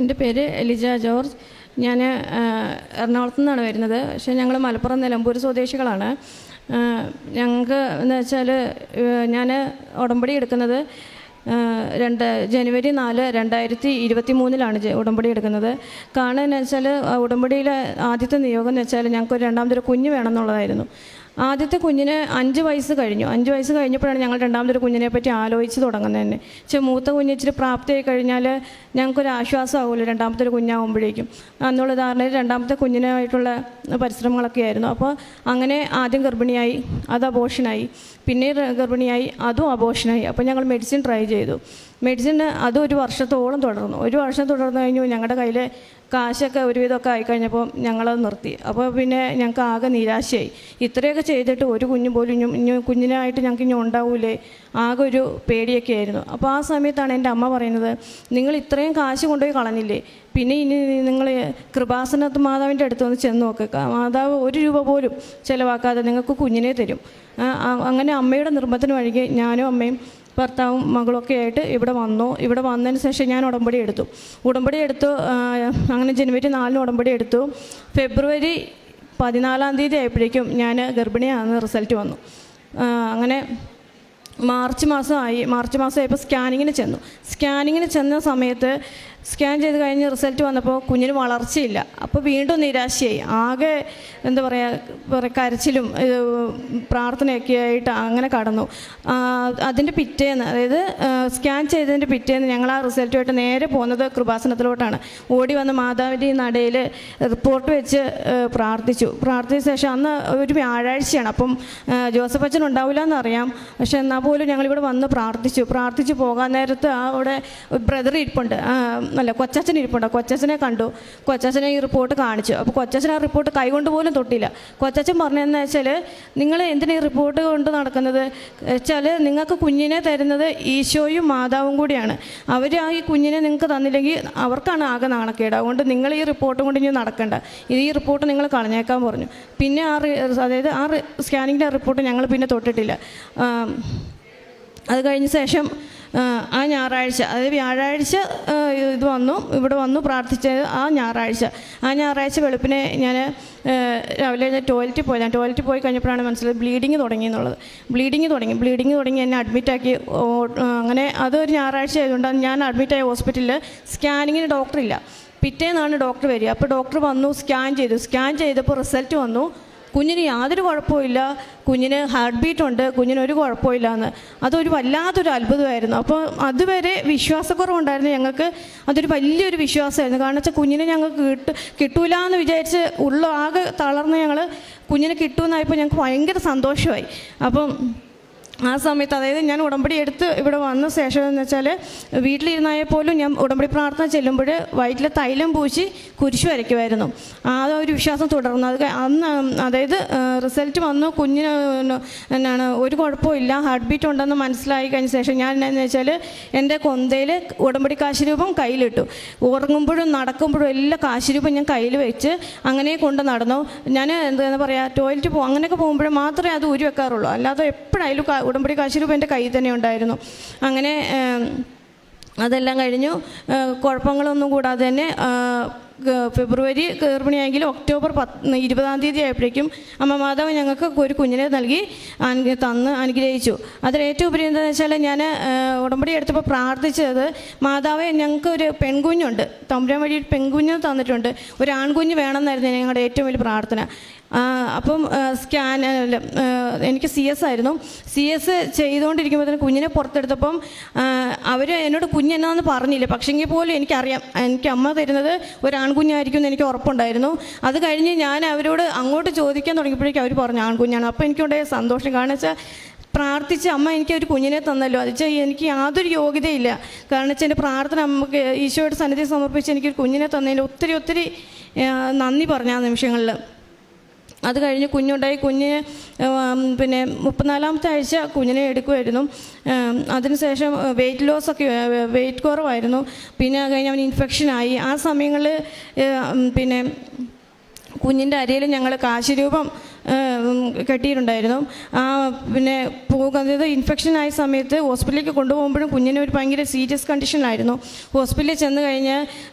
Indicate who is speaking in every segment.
Speaker 1: എൻ്റെ പേര് Elijah George. ഞാൻ എറണാകുളത്തു നിന്നാണ് വരുന്നത്. പക്ഷേ ഞങ്ങൾ മലപ്പുറം നിലമ്പൂർ സ്വദേശികളാണ്. ഞങ്ങൾക്ക് എന്ന് വെച്ചാൽ ഞാൻ ഉടമ്പടി എടുക്കുന്നത് ജനുവരി 4, 2023 ഉടമ്പടി എടുക്കുന്നത്. കാരണം എന്ന് വെച്ചാൽ ഉടമ്പടിയിലെ ആദ്യത്തെ നിയോഗം എന്ന് വെച്ചാൽ ഞങ്ങൾക്ക് രണ്ടാമതൊരു കുഞ്ഞ് വേണമെന്നുള്ളതായിരുന്നു. ആദ്യത്തെ കുഞ്ഞിന് 5 വയസ്സ് കഴിഞ്ഞു. 5 വയസ്സ് കഴിഞ്ഞപ്പോഴാണ് ഞങ്ങൾ രണ്ടാമതൊരു കുഞ്ഞിനെ പറ്റി ആലോചിച്ച് തുടങ്ങുന്നത് തന്നെ. മൂത്ത കുഞ്ഞ് ഇച്ചിരി പ്രാപ്തിയായി കഴിഞ്ഞാൽ ഞങ്ങൾക്കൊരു ആശ്വാസമാവുമല്ലോ രണ്ടാമത്തെ കുഞ്ഞാകുമ്പോഴേക്കും എന്നുള്ള ധാരണയിൽ രണ്ടാമത്തെ കുഞ്ഞിനായിട്ടുള്ള പരിശ്രമങ്ങളൊക്കെ ആയിരുന്നു. അപ്പോൾ അങ്ങനെ ആദ്യം ഗർഭിണിയായി, അത് അബോഷനായി. പിന്നീട് ഗർഭിണിയായി, അതും അബോഷനായി. അപ്പോൾ ഞങ്ങൾ മെഡിസിൻ ട്രൈ ചെയ്തു. മെഡിസിൻ അത് 1 വർഷത്തോളം തുടർന്നു. 1 വർഷം തുടർന്നു കഴിഞ്ഞു. ഞങ്ങളുടെ കയ്യിൽ കാശൊക്കെ ഒരുവിധമൊക്കെ ആയിക്കഴിഞ്ഞപ്പോൾ ഞങ്ങളത് നിർത്തി. അപ്പോൾ പിന്നെ ഞങ്ങൾക്ക് ആകെ നിരാശയായി. ഇത്രയൊക്കെ ചെയ്തിട്ട് ഒരു കുഞ്ഞ് പോലും ഇനി കുഞ്ഞിനായിട്ട് ഞങ്ങൾക്ക് ഇനി ഉണ്ടാവൂലേ, ആകെ ഒരു പേടിയൊക്കെ ആയിരുന്നു. അപ്പോൾ ആ സമയത്താണ് എൻ്റെ അമ്മ പറയുന്നത്, നിങ്ങൾ ഇത്രയും കാശ് കൊണ്ടുപോയി കളഞ്ഞില്ലേ, പിന്നെ ഇനി നിങ്ങൾ കൃപാസനത്ത് മാതാവിൻ്റെ അടുത്ത് വന്ന് ചെന്ന് നോക്കുക. മാതാവ് 1 രൂപ പോലും ചിലവാക്കാതെ നിങ്ങൾക്ക് കുഞ്ഞിനെ തരും. അങ്ങനെ അമ്മയുടെ നിർബന്ധത്തിന് വഴികെ ഞാനും അമ്മയും ഭർത്താവും മകളൊക്കെ ആയിട്ട് ഇവിടെ വന്നു. ഇവിടെ വന്നതിന് ശേഷം ഞാൻ ഉടമ്പടി എടുത്തു. അങ്ങനെ ജനുവരി 4 ഉടമ്പടി എടുത്തു. ഫെബ്രുവരി 14 ആയപ്പോഴേക്കും ഞാൻ ഗർഭിണിയാണെന്ന് റിസൾട്ട് വന്നു. അങ്ങനെ മാർച്ച് മാസമായപ്പോൾ സ്കാനിങ്ങിന് ചെന്ന സമയത്ത് സ്കാൻ ചെയ്ത് കഴിഞ്ഞ് റിസൾട്ട് വന്നപ്പോൾ കുഞ്ഞിന് വളർച്ചയില്ല. അപ്പോൾ വീണ്ടും നിരാശയായി. ആകെ എന്താ പറയുക, കരച്ചിലും പ്രാർത്ഥനയൊക്കെ ആയിട്ട് അങ്ങനെ കടന്നു. അതിൻ്റെ പിറ്റേന്ന്, അതായത് സ്കാൻ ചെയ്തതിൻ്റെ പിറ്റേന്ന് ഞങ്ങൾ ആ റിസൾട്ടുമായിട്ട് നേരെ പോകുന്നത് കൃപാസനത്തിലോട്ടാണ്. ഓടി വന്ന് മാതാവിൻ്റെ ഈ നടയിൽ റിപ്പോർട്ട് വെച്ച് പ്രാർത്ഥിച്ച ശേഷം അന്ന് ഒരു വ്യാഴാഴ്ചയാണ്. അപ്പം ജോസഫ് അച്ഛൻ ഉണ്ടാവില്ല എന്നറിയാം. പക്ഷെ എന്നാൽ പോലും ഞങ്ങളിവിടെ വന്ന് പ്രാർത്ഥിച്ചു പോകാൻ നേരത്ത് അവിടെ ബ്രദർ ഇരിപ്പുണ്ട്, കൊച്ചച്ഛൻ ഇരിപ്പുണ്ട്. കൊച്ചച്ഛനെ കണ്ടു. കൊച്ചച്ഛനെ ഈ റിപ്പോർട്ട് കാണിച്ചു. അപ്പോൾ കൊച്ചച്ഛൻ ആ റിപ്പോർട്ട് കൈകൊണ്ട് പോലും തൊട്ടില്ല. കൊച്ചച്ഛൻ പറഞ്ഞതെന്ന് വെച്ചാൽ, നിങ്ങൾ എന്തിനാ ഈ റിപ്പോർട്ട് കൊണ്ട് നടക്കുന്നത് വെച്ചാൽ, നിങ്ങൾക്ക് കുഞ്ഞിനെ തരുന്നത് ഈശോയും മാതാവും കൂടിയാണ്. അവർ ഈ കുഞ്ഞിനെ നിങ്ങൾക്ക് തന്നില്ലെങ്കിൽ അവർക്കാണ് ആകെ നാണക്കേട്. അതുകൊണ്ട് നിങ്ങൾ ഈ റിപ്പോർട്ട് കൊണ്ട് ഇനി നടക്കണ്ട, ഈ റിപ്പോർട്ട് നിങ്ങൾ കളഞ്ഞേക്കാൻ പറഞ്ഞു. പിന്നെ അതായത് ആ സ്കാനിങ്ങിൻ്റെ റിപ്പോർട്ട് ഞങ്ങൾ പിന്നെ തൊട്ടിട്ടില്ല. അത് കഴിഞ്ഞ ശേഷം ആ ഞായറാഴ്ച, അതായത് വ്യാഴാഴ്ച ഇവിടെ വന്നു പ്രാർത്ഥിച്ചത് ആ ഞായറാഴ്ച വെളുപ്പിനെ ഞാൻ രാവിലെ ടോയ്ലറ്റിൽ പോയി കഴിഞ്ഞപ്പോഴാണ് മനസ്സിലായത് ബ്ലീഡിങ് തുടങ്ങി എന്നുള്ളത്. ബ്ലീഡിങ് തുടങ്ങി എന്നെ അഡ്മിറ്റാക്കി. അങ്ങനെ അതൊരു ഞായറാഴ്ച ആയതുകൊണ്ട് ഞാൻ അഡ്മിറ്റായ ഹോസ്പിറ്റലിൽ സ്കാനിങ്ങിന് ഡോക്ടറില്ല. പിറ്റേന്നാണ് ഡോക്ടർ വരിക. അപ്പോൾ ഡോക്ടർ വന്നു, സ്കാൻ ചെയ്തപ്പോൾ റിസൾട്ട് വന്നു. കുഞ്ഞിന് യാതൊരു കുഴപ്പമില്ല, കുഞ്ഞിന് ഹാർട്ട് ബീറ്റ് ഉണ്ട്, കുഞ്ഞിനൊരു കുഴപ്പമില്ല എന്ന്. അതൊരു വല്ലാത്തൊരു അത്ഭുതമായിരുന്നു. അപ്പോൾ അതുവരെ വിശ്വാസക്കുറവുണ്ടായിരുന്നു ഞങ്ങൾക്ക്. അതൊരു വലിയൊരു വിശ്വാസമായിരുന്നു. കാരണം വെച്ചാൽ കുഞ്ഞിനെ ഞങ്ങൾക്ക് കിട്ടൂല എന്ന് വിചാരിച്ച് ആകെ തളർന്ന് ഞങ്ങൾ കുഞ്ഞിനെ കിട്ടുമെന്നായപ്പോൾ ഞങ്ങൾക്ക് ഭയങ്കര സന്തോഷമായി. അപ്പം ആ സമയത്ത്, അതായത് ഞാൻ ഉടമ്പടി എടുത്ത് ഇവിടെ വന്ന ശേഷം എന്ന് വെച്ചാൽ വീട്ടിലിരുന്നായാൽ പോലും ഞാൻ ഉടമ്പടി പ്രാർത്ഥന ചെല്ലുമ്പോൾ വയറ്റിൽ തൈലം പൂശി കുരിശ് വരയ്ക്കുമായിരുന്നു. ആ ഒരു വിശ്വാസം തുടർന്നു. അതായത് റിസൾട്ട് വന്നു, കുഞ്ഞിന് ഒരു കുഴപ്പമില്ല, ഹാർട്ട് ബീറ്റ് ഉണ്ടെന്ന് മനസ്സിലായി കഴിഞ്ഞ ശേഷം ഞാൻ എന്താണെന്ന് വെച്ചാൽ എൻ്റെ കൊന്തയിൽ ഉടമ്പടി കാശുരൂപം കയ്യിലിട്ടു. ഉറങ്ങുമ്പോഴും നടക്കുമ്പോഴും എല്ലാ കാശുരൂപം ഞാൻ കയ്യിൽ വെച്ച് അങ്ങനെ കൊണ്ട് നടന്നു. ഞാൻ എന്താ പറയുക, ടോയ്ലറ്റ് അങ്ങനെയൊക്കെ പോകുമ്പോഴും മാത്രമേ അത് ഊരി വെക്കാറുള്ളൂ. അല്ലാതെ എപ്പോഴായാലും ഉടമ്പടി കാശുരൂപം എൻ്റെ കയ്യിൽ തന്നെ ഉണ്ടായിരുന്നു. അങ്ങനെ അതെല്ലാം കഴിഞ്ഞു. കുഴപ്പങ്ങളൊന്നും കൂടാതെ തന്നെ ഫെബ്രുവരി ഗർഭിണിയായെങ്കിലും ഒക്ടോബർ 20 ആയപ്പോഴേക്കും അമ്മ മാതാവ് ഞങ്ങൾക്ക് ഒരു കുഞ്ഞിനെ നൽകി തന്ന് അനുഗ്രഹിച്ചു. അതിലേറ്റവും ഉപരി എന്താണെന്ന് വെച്ചാൽ, ഞാൻ ഉടമ്പടി എടുത്തപ്പോൾ പ്രാർത്ഥിച്ചത്, മാതാവെ ഞങ്ങൾക്ക് ഒരു പെൺകുഞ്ഞുണ്ട്, തമ്പുരാൻ വഴി പെൺകുഞ്ഞ് തന്നിട്ടുണ്ട്, ഒരു ആൺകുഞ്ഞ് വേണമെന്നായിരുന്നു ഞങ്ങളുടെ ഏറ്റവും വലിയ പ്രാർത്ഥന. അപ്പം എനിക്ക് CS ആയിരുന്നു. CS ചെയ്തുകൊണ്ടിരിക്കുമ്പോൾ തന്നെ കുഞ്ഞിനെ പുറത്തെടുത്തപ്പം അവർ എന്നോട് കുഞ്ഞെന്നാന്ന് പറഞ്ഞില്ല. പക്ഷെങ്കിൽ പോലും എനിക്കറിയാം എനിക്ക് അമ്മ തരുന്നത് ഒരു ആൺകുഞ്ഞായിരിക്കും എന്ന് എനിക്ക് ഉറപ്പുണ്ടായിരുന്നു. അത് കഴിഞ്ഞ് ഞാൻ അവരോട് അങ്ങോട്ട് ചോദിക്കാൻ തുടങ്ങിയപ്പോഴേക്കും അവർ പറഞ്ഞു ആൺകുഞ്ഞാണ്. അപ്പോൾ എനിക്കുണ്ടായ സന്തോഷം. കാരണം വെച്ചാൽ പ്രാർത്ഥിച്ച് അമ്മ എനിക്കൊരു കുഞ്ഞിനെ തന്നല്ലോ. അത് വെച്ചാൽ എനിക്ക് യാതൊരു യോഗ്യതയില്ല. കാരണം വെച്ചാൽ എൻ്റെ പ്രാർത്ഥന അമ്മക്ക് ഈശോയുടെ സന്നിധി സമർപ്പിച്ച് എനിക്കൊരു കുഞ്ഞിനെ തന്നതിന് ഒത്തിരി നന്ദി പറഞ്ഞു ആ നിമിഷങ്ങളിൽ. അത് കഴിഞ്ഞ് കുഞ്ഞുണ്ടായി. കുഞ്ഞിന് പിന്നെ 34ാമത്തെ ആഴ്ച കുഞ്ഞിനെ എടുക്കുമായിരുന്നു. അതിനുശേഷം വെയിറ്റ് കുറവായിരുന്നു. പിന്നെ കഴിഞ്ഞ് അവന് ഇൻഫെക്ഷനായി. ആ സമയങ്ങളിൽ പിന്നെ കുഞ്ഞിൻ്റെ അരിയിൽ ഞങ്ങൾ കാശുരൂപം കെട്ടിയിട്ടുണ്ടായിരുന്നു. പിന്നെ പോകുന്നത് ഇൻഫെക്ഷൻ ആയ സമയത്ത് ഹോസ്പിറ്റലിലേക്ക് കൊണ്ടുപോകുമ്പോഴും കുഞ്ഞിന് ഒരു ഭയങ്കര സീരിയസ് കണ്ടീഷനിലായിരുന്നു. ഹോസ്പിറ്റലിൽ ചെന്ന് കഴിഞ്ഞ്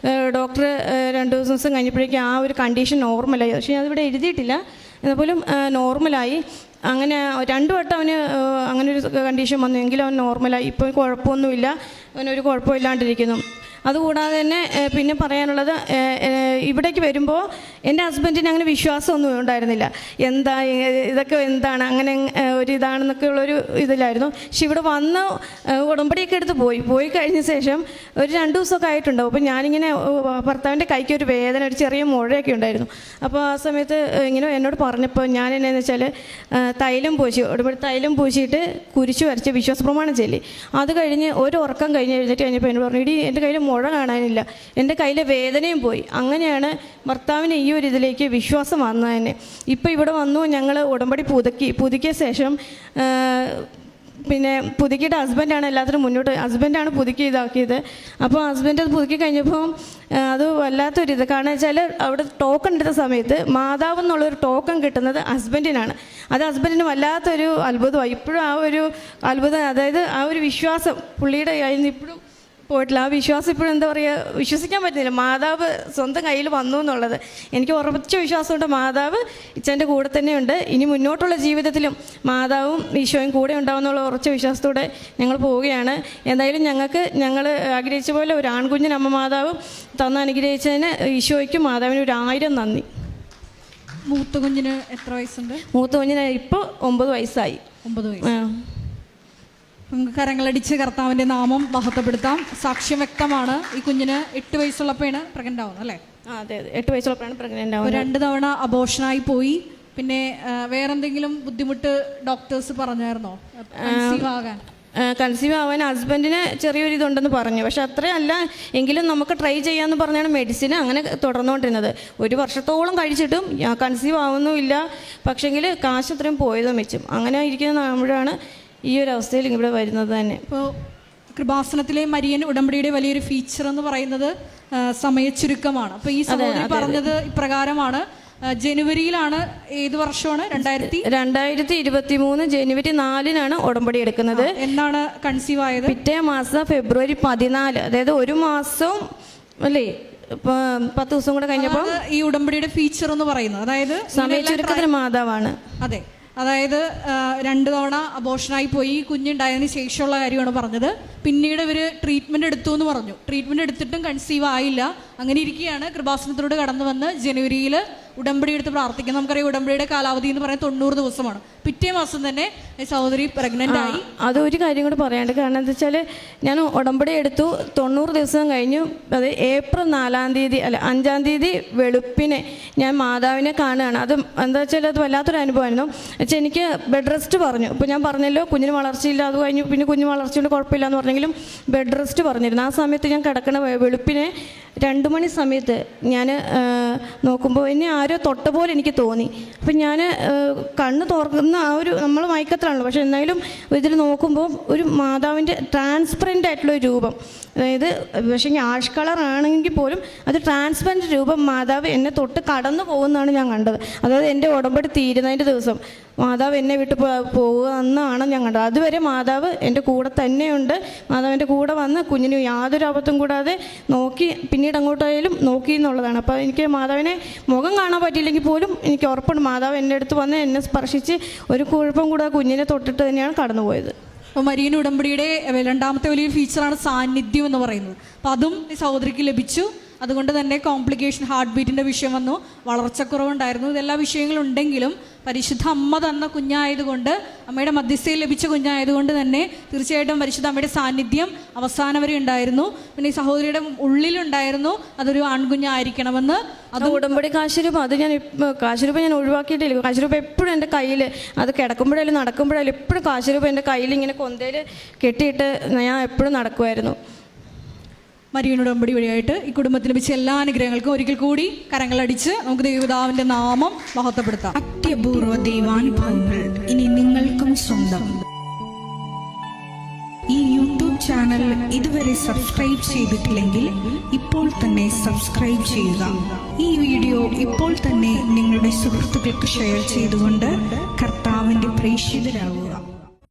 Speaker 1: ഡോക്ടർ 2 ദിവസം കഴിഞ്ഞപ്പോഴേക്കും ആ ഒരു കണ്ടീഷൻ നോർമലായി. പക്ഷേ അതിവിടെ എഴുതിയിട്ടില്ല, എന്നാൽ പോലും നോർമലായി. അങ്ങനെ 2 വട്ടം അവന് അങ്ങനെ ഒരു കണ്ടീഷൻ വന്നു, എങ്കിലും അവൻ നോർമലായി. ഇപ്പോൾ കുഴപ്പമൊന്നുമില്ല, അവനൊരു കുഴപ്പമില്ലാണ്ടിരിക്കുന്നു. അതുകൂടാതെ തന്നെ പിന്നെ പറയാനുള്ളത്, ഇവിടേക്ക് വരുമ്പോൾ എൻ്റെ ഹസ്ബൻഡിന് അങ്ങനെ വിശ്വാസമൊന്നും ഉണ്ടായിരുന്നില്ല. ഇതൊക്കെ എന്താണ് അങ്ങനെ ഒരു ഇതാണെന്നൊക്കെ ഉള്ളൊരു ഇതിലായിരുന്നു. പക്ഷെ ഇവിടെ വന്ന് ഉടമ്പടിയൊക്കെ എടുത്ത് പോയി കഴിഞ്ഞ ശേഷം ഒരു 2 ദിവസമൊക്കെ ആയിട്ടുണ്ടാവും. അപ്പോൾ ഞാനിങ്ങനെ ഭർത്താവിൻ്റെ കൈക്ക് ഒരു വേദന, ഒരു ചെറിയ മുഴയൊക്കെ ഉണ്ടായിരുന്നു. അപ്പോൾ ആ സമയത്ത് ഇങ്ങനെ എന്നോട് പറഞ്ഞപ്പോൾ ഞാൻ എന്നാന്ന് വെച്ചാൽ ഉടമ്പടി തൈലം പൂശിയിട്ട് കുരിശ് വരച്ച് വിശ്വാസ പ്രമാണം ചൊല്ലി. അത് കഴിഞ്ഞ് ഒരു ഉറക്കം കഴിഞ്ഞ് എഴുന്നേറ്റ് കഴിഞ്ഞപ്പോൾ എന്നോട് പറഞ്ഞു, ഇടി എൻ്റെ കയ്യിൽ മുഴ കാണാനില്ല, എൻ്റെ കയ്യിലെ വേദനയും പോയി. അങ്ങനെയാണ് ഭർത്താവിന് ഈ ഒരു ഇതിലേക്ക് വിശ്വാസം വന്നത് തന്നെ. ഇപ്പോൾ ഇവിടെ വന്നു, ഞങ്ങൾ ഉടമ്പടി പുതുക്കിയ ശേഷം പിന്നെ പുതുക്കിയിട്ട് ഹസ്ബൻഡാണ് എല്ലാത്തിനും ഹസ്ബൻഡാണ് പുതുക്കി ഇതാക്കിയത്. അപ്പോൾ ഹസ്ബൻഡ് അത് പുതുക്കി കഴിഞ്ഞപ്പോൾ അത് വല്ലാത്തൊരിത്. കാരണം വെച്ചാൽ അവിടെ ടോക്കൺ എടുത്ത സമയത്ത് മാതാവ് എന്നുള്ളൊരു ടോക്കൺ കിട്ടുന്നത് ഹസ്ബൻഡിനാണ്. അത് ഹസ്ബൻഡിന് വല്ലാത്തൊരു അത്ഭുതമായി. ഇപ്പോഴും ആ ഒരു അത്ഭുതം, അതായത് ആ ഒരു വിശ്വാസം പുള്ളിയുടെ കയ്യിൽ നിന്ന് ഇപ്പോഴും പോയിട്ടില്ല. ആ വിശ്വാസം ഇപ്പോഴും എന്താ പറയുക, വിശ്വസിക്കാൻ പറ്റുന്നില്ല മാതാവ് സ്വന്തം കയ്യിൽ വന്നു എന്നുള്ളത്. എനിക്ക് ഉറച്ച വിശ്വാസമുണ്ട് മാതാവ് ഇച്ഛൻ്റെ കൂടെ തന്നെയുണ്ട്. ഇനി മുന്നോട്ടുള്ള ജീവിതത്തിലും മാതാവും ഈശോയും കൂടെ ഉണ്ടാവുമെന്നുള്ള ഉറച്ച വിശ്വാസത്തോടെ ഞങ്ങൾ പോവുകയാണ്. എന്തായാലും ഞങ്ങൾ ആഗ്രഹിച്ച പോലെ ഒരു ആൺകുഞ്ഞിന് അമ്മ മാതാവും അനുഗ്രഹിച്ചതിന് ഈശോയ്ക്കും മാതാവിന് 1000 നന്ദി.
Speaker 2: മൂത്ത കുഞ്ഞിന് എത്ര വയസ്സുണ്ട്?
Speaker 1: മൂത്ത കുഞ്ഞിന് ഇപ്പോൾ 9 വയസ്സായി.
Speaker 2: 9 വയസ്സ്. നമുക്ക് കരങ്ങളടിച്ച് കർത്താവിൻ്റെ നാമം മഹത്വപ്പെടുത്താം. സാക്ഷ്യം വ്യക്തമാണ്. ഈ കുഞ്ഞിന് 8 വയസ്സുള്ളപ്പോഴാണ് പ്രഗ്നൻ്റ് ആവുന്നത് അല്ലേ?
Speaker 1: അതെ, 8 വയസ്സുള്ളപ്പോഴാണ് പ്രഗ്നൻ്റ് ആവുന്നത്.
Speaker 2: 2 തവണ അബോർഷനായി പോയി. പിന്നെ വേറെന്തെങ്കിലും ബുദ്ധിമുട്ട് ഡോക്ടേഴ്സ് പറഞ്ഞായിരുന്നോ
Speaker 1: കൺസീവ് ആവാൻ? ഹസ്ബൻഡിന് ചെറിയൊരു ഇതുണ്ടെന്ന് പറഞ്ഞു, പക്ഷെ അത്രയല്ല എങ്കിലും നമുക്ക് ട്രൈ ചെയ്യാമെന്ന് പറഞ്ഞാണ് മെഡിസിൻ അങ്ങനെ തുടർന്നുകൊണ്ടിരുന്നത്. 1 വർഷത്തോളം കഴിച്ചിട്ടും കൺസീവ് ആവുന്നുമില്ല. പക്ഷെങ്കിൽ കാശ് അത്രയും പോയതും വെച്ചും അങ്ങനെ ഇരിക്കുന്നതാണ് ഈ ഒരു അവസ്ഥയിൽ ഇവിടെ വരുന്നത് തന്നെ.
Speaker 2: ഇപ്പോൾ കൃപാസനത്തിലെ മരിയൻ ഉടമ്പടിയുടെ വലിയൊരു ഫീച്ചർ എന്ന് പറയുന്നത് സമയച്ചുരുക്കമാണ്. അപ്പോൾ ഈ സഹോദരി പറഞ്ഞത് ഇപ്രകാരമാണ്, ജനുവരിയിലാണ്, ഏത് വർഷമാണ്?
Speaker 1: 2023 ജനുവരി 4-നാണ് ഉടമ്പടി എടുക്കുന്നത്.
Speaker 2: എന്നാണ് കൺസീവ് ആയത്?
Speaker 1: പിറ്റേ മാസം ഫെബ്രുവരി 14, അതായത് 1 മാസം അല്ലേ, 10 ദിവസം കൂടെ കഴിഞ്ഞപ്പോൾ.
Speaker 2: ഈ ഉടമ്പടിയുടെ ഫീച്ചർ എന്ന് പറയുന്നത് അതായത്
Speaker 1: സമയച്ചുരുക്കത്തിന് മാതാവാണ്.
Speaker 2: അതെ, അതായത് 2 തവണ അബോർഷനായി പോയി. കുഞ്ഞുണ്ടായതിന് ശേഷമുള്ള കാര്യമാണ് പറഞ്ഞത്. പിന്നീട് ഇവർ ട്രീറ്റ്മെൻറ്റ് എടുത്തു എന്ന് പറഞ്ഞു. ട്രീറ്റ്മെൻറ്റ് എടുത്തിട്ടും കൺസീവ് ആയില്ല. അങ്ങനെ ഇരിക്കുകയാണ് കൃപാസനത്തിലൂടെ കടന്നു വന്ന് ജനുവരിയിൽ ഉടമ്പടി എടുത്ത് പ്രാർത്ഥിക്കുന്നത്. നമുക്കറിയാം ഉടമ്പടിയുടെ കാലാവധി എന്ന് പറയുന്നത് 90 ദിവസമാണ്. പിറ്റേ മാസം തന്നെ സഹോദരി പ്രഗ്നൻ്റ് ആയി.
Speaker 1: അതൊരു കാര്യം കൂടെ പറയാണ്ട്. കാരണം എന്താ വെച്ചാൽ ഞാൻ ഉടമ്പടി എടുത്തു, 90 ദിവസം കഴിഞ്ഞു. അത് ഏപ്രിൽ 4-ാം തീയതി അല്ല 5-ാം തീയതി വെളുപ്പിനെ ഞാൻ മാതാവിനെ കാണുകയാണ്. അത് എന്താ വെച്ചാൽ അത് വല്ലാത്തൊരു അനുഭവമായിരുന്നു. വെച്ചാൽ എനിക്ക് ബെഡ് റെസ്റ്റ് പറഞ്ഞു. ഇപ്പോൾ ഞാൻ പറഞ്ഞല്ലോ കുഞ്ഞിന് വളർച്ചയില്ല, അത് കഴിഞ്ഞു പിന്നെ കുഞ്ഞ് വളർച്ചയുണ്ട് കുഴപ്പമില്ല എന്ന് പറഞ്ഞെങ്കിലും ബെഡ് റെസ്റ്റ് പറഞ്ഞിരുന്നു. ആ സമയത്ത് ഞാൻ കിടക്കണ വെളുപ്പിനെ 2 മണി സമയത്ത് ഞാൻ നോക്കുമ്പോൾ എന്നെ ആരോ തൊട്ട പോലെ എനിക്ക് തോന്നി. അപ്പം ഞാൻ കണ്ണ് തുറക്കുന്ന ആ ഒരു നമ്മൾ മയക്കത്തിലാണല്ലോ, പക്ഷെ എന്നാലും ഇതിൽ നോക്കുമ്പോൾ ഒരു മാതാവിൻ്റെ ട്രാൻസ്പെറൻ്റ് ആയിട്ടുള്ള ഒരു രൂപം, അതായത് പക്ഷേ ആഷ് കളർ ആണെങ്കിൽ പോലും അത് ട്രാൻസ്പെറൻറ്റ് രൂപം മാതാവ് എന്നെ തൊട്ട് കടന്നു പോകുന്നതാണ് ഞാൻ കണ്ടത്. അതായത് എൻ്റെ ഉടമ്പടി തീരുന്നതിൻ്റെ ദിവസം മാതാവ് എന്നെ വിട്ട് പോവുക എന്നാണ് ഞാൻ കണ്ടത്. അതുവരെ മാതാവ് എൻ്റെ കൂടെ തന്നെയുണ്ട്. മാതാവിൻ്റെ കൂടെ വന്ന് കുഞ്ഞിന് യാതൊരു ആപത്തും കൂടാതെ നോക്കി, പിന്നീട് അങ്ങോട്ടായാലും നോക്കി എന്നുള്ളതാണ്. അപ്പോൾ എനിക്ക് മാതാവിനെ മുഖം കാണാൻ പറ്റിയില്ലെങ്കിൽ പോലും എനിക്ക് ഉറപ്പുണ്ട് മാതാവ് എൻ്റെ അടുത്ത് വന്ന് എന്നെ സ്പർശിച്ച് ഒരു കുഴപ്പം കൂടാതെ കുഞ്ഞിനെ തൊട്ടിട്ട് തന്നെയാണ് കടന്നുപോയത്.
Speaker 2: അപ്പോൾ മരിയൻ ഉടമ്പടിയുടെ 2ാമത്തെ വലിയൊരു ഫീച്ചറാണ് സാന്നിധ്യം എന്ന് പറയുന്നത്. അപ്പോൾ അതും ഈ സഹോദരിക്ക് ലഭിച്ചു. അതുകൊണ്ട് തന്നെ കോംപ്ലിക്കേഷൻ, ഹാർട്ട് ബീറ്റിൻ്റെ വിഷയം വന്നു, വളർച്ചക്കുറവുണ്ടായിരുന്നു. ഇതെല്ലാ വിഷയങ്ങളുണ്ടെങ്കിലും പരിശുദ്ധ അമ്മ തന്ന കുഞ്ഞായതുകൊണ്ട്, അമ്മയുടെ മധ്യസ്ഥയിൽ ലഭിച്ച കുഞ്ഞായതുകൊണ്ട് തന്നെ തീർച്ചയായിട്ടും പരിശുദ്ധ അമ്മയുടെ സാന്നിധ്യം അവസാനം വരെ ഉണ്ടായിരുന്നു. പിന്നെ ഈ സഹോദരിയുടെ ഉള്ളിലുണ്ടായിരുന്നു അതൊരു ആൺകുഞ്ഞായിരിക്കണമെന്ന്.
Speaker 1: അത് ഉടമ്പടി കാശുരൂപം, അത് കാശുരൂപം ഞാൻ ഒഴിവാക്കിയിട്ടില്ല. കാശുരൂപം എപ്പോഴും എൻ്റെ കയ്യിൽ, അത് കിടക്കുമ്പോഴായാലും നടക്കുമ്പോഴായാലും എപ്പോഴും കാശുരൂപം എൻ്റെ കയ്യിൽ ഇങ്ങനെ കൊന്തയിൽ കെട്ടിയിട്ട് ഞാൻ എപ്പോഴും നടക്കുമായിരുന്നു.
Speaker 2: മരിയൻ ഉടമ്പടി വഴിയായിട്ട് ഈ കുടുംബത്തിൽ ലഭിച്ച എല്ലാ അനുഗ്രഹങ്ങൾക്കും ഒരിക്കൽ കൂടി കരങ്ങളടിച്ച് നമുക്ക് ദൈവപിതാവിന്റെ നാമം മഹത്വപ്പെടുത്താം.
Speaker 3: അത്യപൂർവ ദൈവാനുഭവങ്ങൾ ഇനി നിങ്ങൾക്കും സ്വന്തം. ഈ യൂട്യൂബ് ചാനൽ ഇതുവരെ സബ്സ്ക്രൈബ് ചെയ്തിട്ടില്ലെങ്കിൽ ഇപ്പോൾ തന്നെ സബ്സ്ക്രൈബ് ചെയ്യുക. ഈ വീഡിയോ ഇപ്പോൾ തന്നെ നിങ്ങളുടെ സുഹൃത്തുക്കൾക്ക് ഷെയർ ചെയ്തുകൊണ്ട് കർത്താവിൻ്റെ പ്രേക്ഷിതരാകുക.